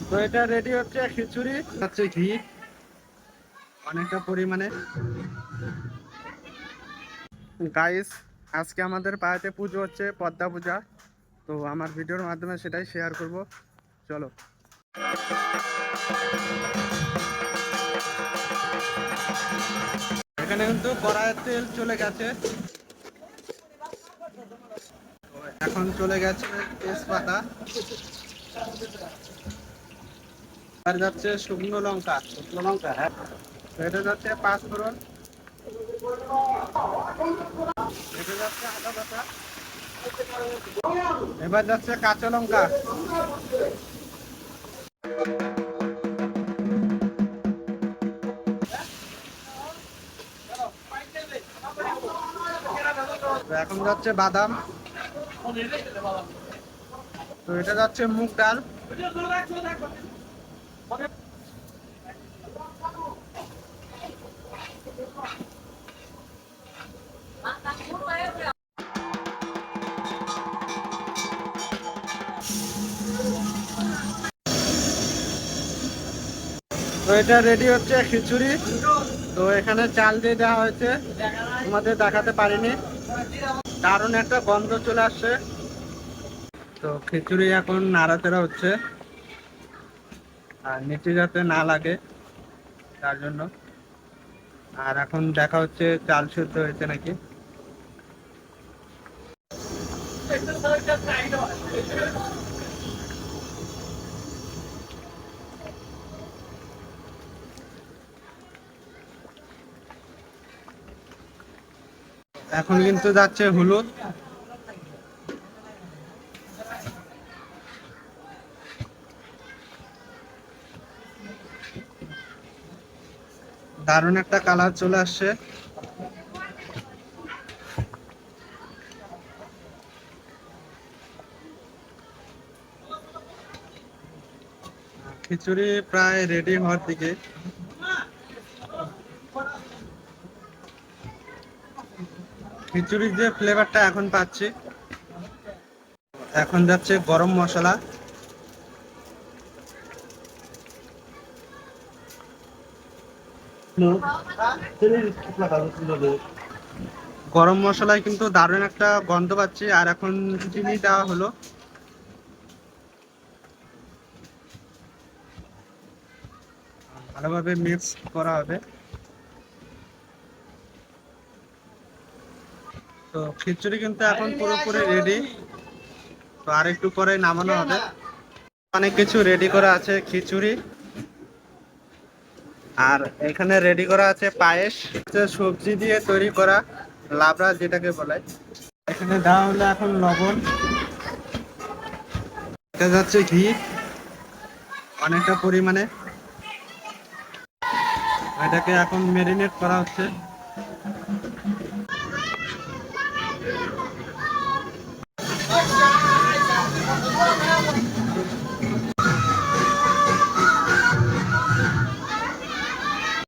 তো এটা রেডি হচ্ছে খিচুড়ি, হচ্ছে ঘি অনেকটা পরিমাণে। গাইস, আজকে আমাদের পাড়াতে পুজো হচ্ছে, পদ্মা পূজা। তো আমার ভিডিওর মাধ্যমে সেটাই শেয়ার করব। চলো। এখানে কিন্তু কড়াইয়ের তেল চলে গেছে, এখন চলে গেছে তেজপাতা, আর যাচ্ছে শুকনো লঙ্কা। হ্যাঁ, এটা যাচ্ছে পাঁচফোড়ন, এটা যাচ্ছে আদা বাটা, এবার যাচ্ছে কাঁচা লঙ্কা। তো এখন যাচ্ছে বাদাম, তো এটা যাচ্ছে মুগ ডাল, তো এটা রেডি হচ্ছে খিচুড়ি। তো এখানে চাল দিয়ে দেওয়া হয়েছে, তোমাদের দেখাতে পারিনি, দারুণ একটা গন্ধ চলে আসছে। তো খিচুড়ি এখন নাড়াচাড়া হচ্ছে, আর নিচে যাতে না লাগে তার জন্য। আর এখন দেখা হচ্ছে চাল সিদ্ধ হয়েছে নাকি। এখন কিন্তু যাচ্ছে হলুদ, দারুণ একটা কালার চলে আসছে। খিচুড়ি প্রায় রেডি হওয়ার দিকে। খিচুড়ির যে ফ্লেভারটা এখন পাচ্ছি। এখন যাচ্ছে গরম মশলা, গরম মশলায় কিন্তু দারুণ একটা গন্ধ পাচ্ছি। আর এখন চিনি দেওয়া হলো, ভালোভাবে মিক্স করা হবে। তো খিচুড়ি কিন্তু এখন পুরোপুরি রেডি। তো আর একটু পরে নামানো হবে। অনেক কিছু রেডি করা আছে, খিচুড়ি, আর এখানে রেডি করা আছে পায়েস, সবজি দিয়ে তৈরি করা লাবড়া যেটাকে বলে। এখানে দেওয়া হলো এখন লবণ, এটা যাচ্ছে ঘি অনেকটা পরিমাণে, এটাকে এখন মেরিনেট করা হচ্ছে।